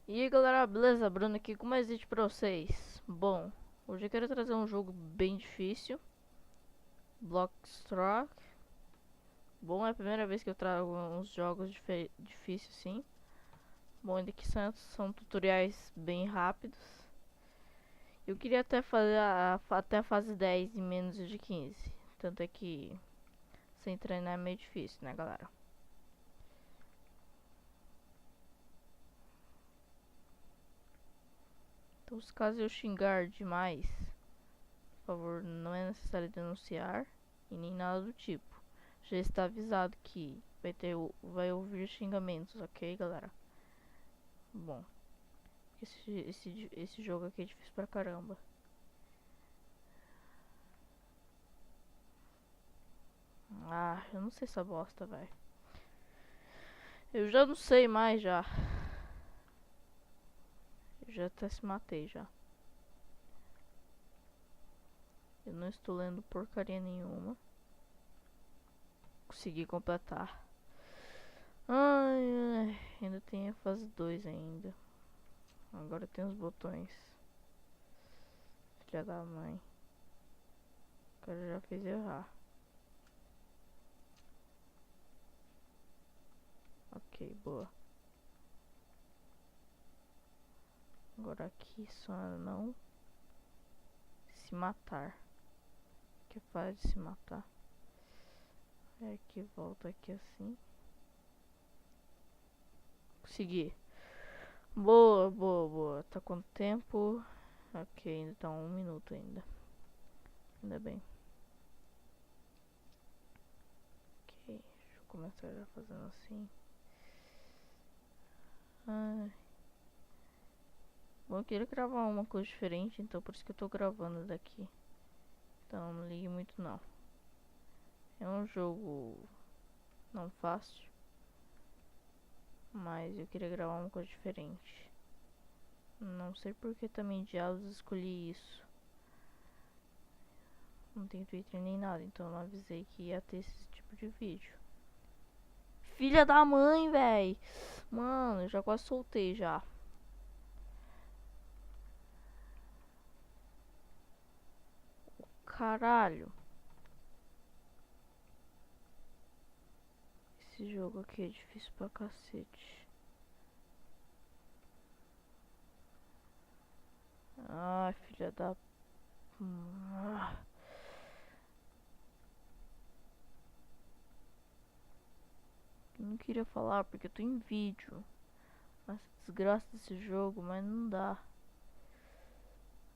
E aí galera, beleza? Bruno aqui com mais vídeo pra vocês. Bom, hoje eu quero trazer um jogo bem difícil, Bloxrock. Bom, é a primeira vez que eu trago uns jogos difíceis assim. Bom, ainda que são tutoriais bem rápidos. Eu queria até fazer até a fase 10 em menos de 15. Tanto é que sem treinar é meio difícil, né galera? Então, se caso eu xingar demais, por favor, não é necessário denunciar e nem nada do tipo. Já está avisado que vai ouvir xingamentos, ok, galera? Bom, esse jogo aqui é difícil pra caramba. Ah, eu não sei essa bosta, velho. Eu já não sei mais já. Eu já até se matei já. Eu não estou lendo porcaria nenhuma. Consegui completar. Ai, ai, ainda tem a fase 2 ainda. Agora tem os botões. Filha da mãe. O cara já fez errar. Ok, boa. Agora aqui só não se matar. Que faz de se matar. É que volta aqui assim. Consegui. Boa, boa, boa. Tá quanto tempo? Ok, ainda tá 1 minuto ainda. Ainda bem. Ok, deixa eu começar já fazendo assim. Ai. Bom, eu queria gravar uma coisa diferente, então por isso que eu tô gravando daqui. Então não ligue muito não. É um jogo não fácil, mas eu queria gravar uma coisa diferente. Não sei porque também diabos escolhi isso. Não tem Twitter nem nada, então eu não avisei que ia ter esse tipo de vídeo. Filha da mãe, véi! Mano, eu já quase soltei já. Caralho. Esse jogo aqui é difícil pra cacete. Ai, filha da... Ah. Não queria falar porque eu tô em vídeo. Essa desgraça desse jogo, mas não dá.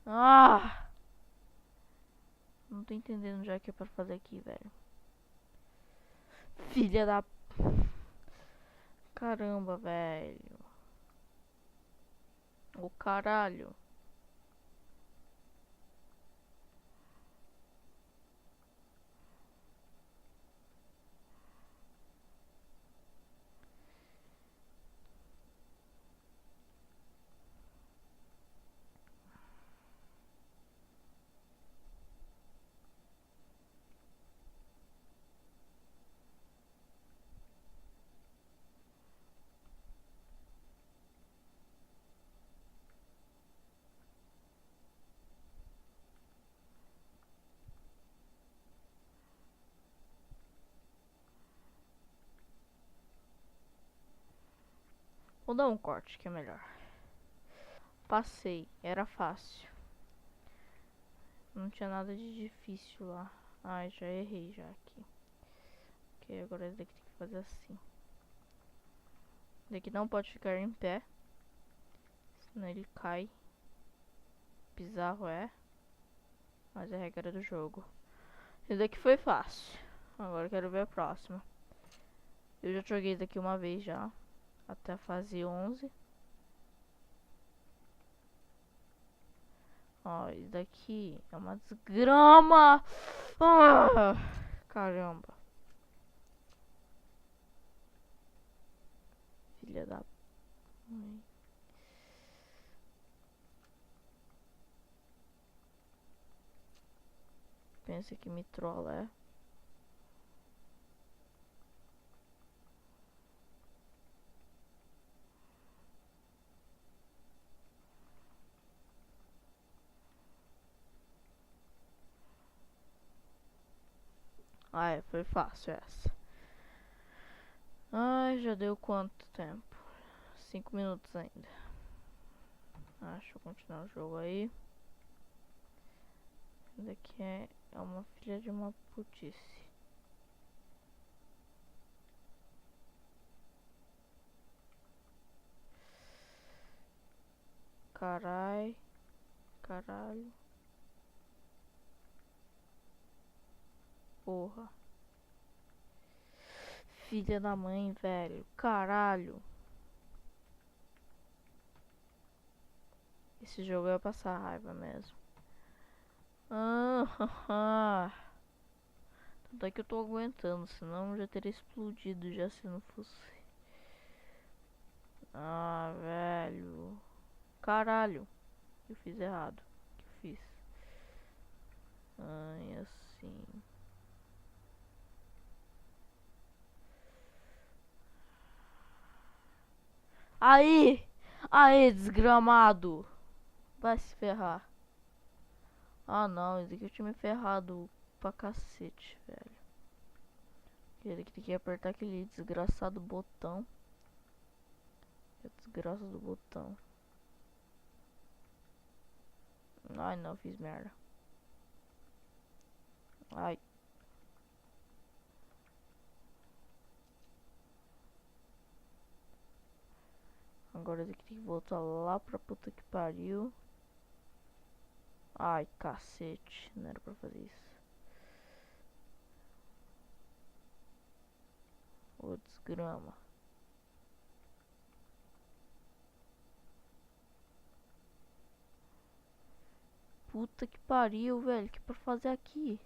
Ah! Não tô entendendo já o que é pra fazer aqui, velho. Filha da... Caramba, velho. O caralho. Vou dar um corte que é melhor. Passei, era fácil. Não tinha nada de difícil lá. Ai, já errei já aqui. Ok, agora esse daqui tem que fazer assim. Esse daqui não pode ficar em pé, senão ele cai. Bizarro é, mas é a regra do jogo. Esse daqui foi fácil. Agora eu quero ver a próxima. Eu já joguei esse daqui uma vez já. Até a fase 11. Ó, isso daqui é uma desgrama. Ah, caramba. Filha da mãe. Pensa que me trola, é? Ai, foi fácil essa. Ai, já deu quanto tempo? 5 minutos ainda. Deixa eu continuar o jogo aí. Isso daqui é uma filha de uma putice. Carai. Caralho. Porra. Filha da mãe, velho. Caralho. Esse jogo vai passar raiva mesmo. Tanto é que eu tô aguentando, senão eu já teria explodido já se não fosse. Velho. Caralho. Eu fiz errado. O que eu fiz? Assim. Aí! Aí, desgramado! Vai se ferrar. Não, esse aqui eu tinha me ferrado pra cacete, velho. Ele que tem que apertar aquele desgraçado botão. É desgraça do botão. Ai não, fiz merda. Ai. Agora tem que voltar lá pra puta que pariu. Ai, cacete. Não era pra fazer isso. Ô, desgrama. Puta que pariu, velho. Que pra fazer aqui?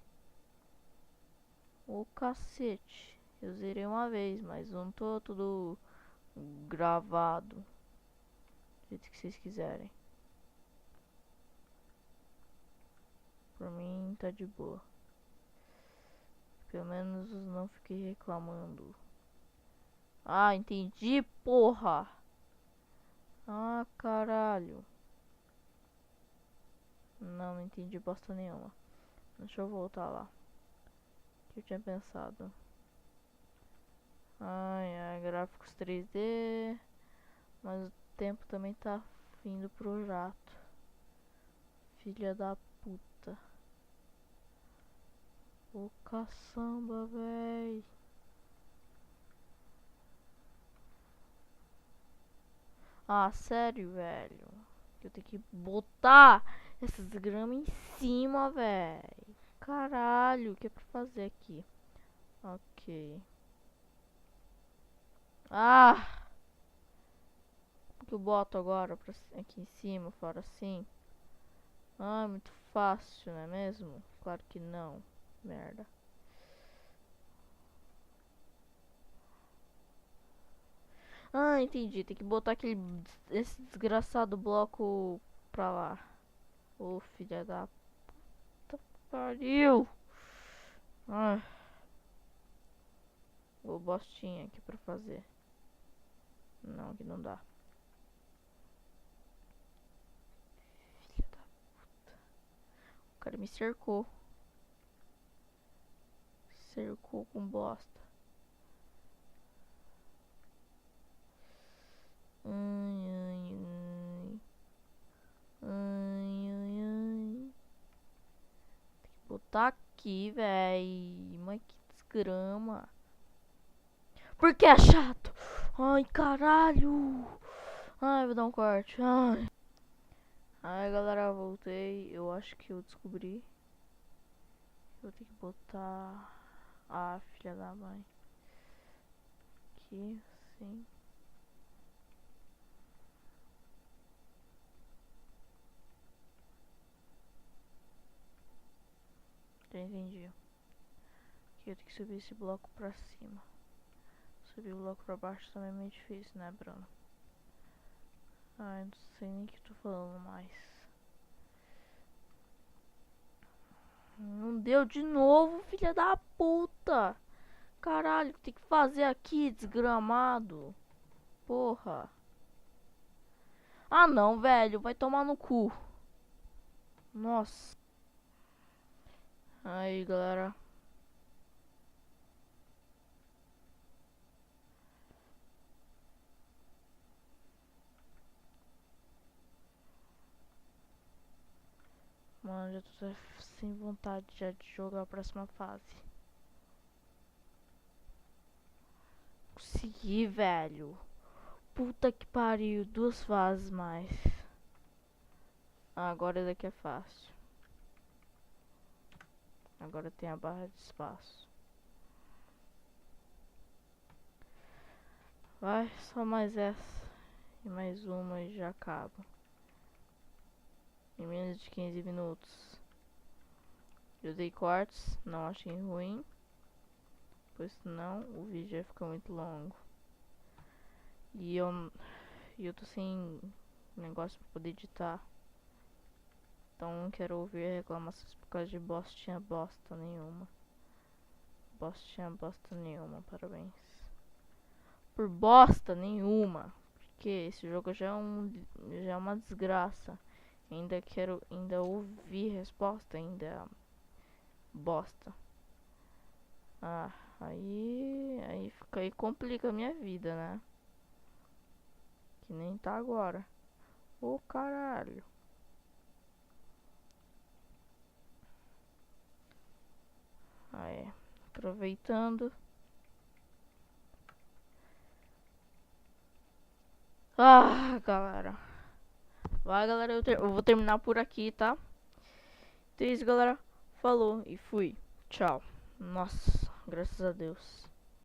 Ô, cacete. Eu zerei uma vez, mas não tô tudo gravado. Do jeito que vocês quiserem. Por mim, tá de boa. Pelo menos não fiquei reclamando. Entendi, porra. Caralho. Não entendi bosta nenhuma. Deixa eu voltar lá. O que eu tinha pensado? Gráficos 3D. Mas o tempo também tá indo pro jato. Filha da puta. Ô caçamba, véi. Sério, velho. Eu tenho que botar essas gramas em cima, velho. Caralho, o que é pra fazer aqui? Ok. O que eu boto agora pra, aqui em cima, fora assim? Muito fácil, não é mesmo? Claro que não. Merda. Entendi. Tem que botar esse desgraçado bloco pra lá. Ô, filha da puta pariu. Ô, bostinha aqui pra fazer. Não, aqui não dá. Filha da puta. O cara me cercou. Cercou com bosta. Tem que botar aqui, véi. Mas que desgrama. Por que é chato? Caralho. Vou dar um corte. Galera, voltei. Eu acho que eu descobri. Eu tenho que botar. Filha da mãe. Aqui, sim. Já entendi. Aqui eu tenho que subir esse bloco pra cima. Subir o bloco pra baixo também é meio difícil, né, Bruno? Eu não sei nem o que eu tô falando mais. Não deu de novo, filha da puta. Caralho, o que tem que fazer aqui, desgramado? Porra. Não, velho, vai tomar no cu. Nossa. Aí, galera. já tô sem vontade já de jogar a próxima fase. Consegui, velho. Puta que pariu, 2 fases mais. Ah, agora esse daqui é fácil. Agora tem a barra de espaço. Vai, só mais essa. E mais uma e já acaba. Em menos de 15 minutos. Eu dei cortes, não achei ruim. Pois senão o vídeo ia ficar muito longo. E eu tô sem negócio pra poder editar. Então não quero ouvir reclamações por causa de bosta nenhuma. Bosta nenhuma, parabéns. Por bosta nenhuma. Porque esse jogo já é uma desgraça. Ainda ouvir resposta, ainda bosta. Ah, aí complica a minha vida, né? Que nem tá agora. Ô caralho. Aí, aproveitando. Ah, galera. Vai, galera, eu vou terminar por aqui, tá? Então é isso, galera. Falou e fui. Tchau. Nossa, graças a Deus.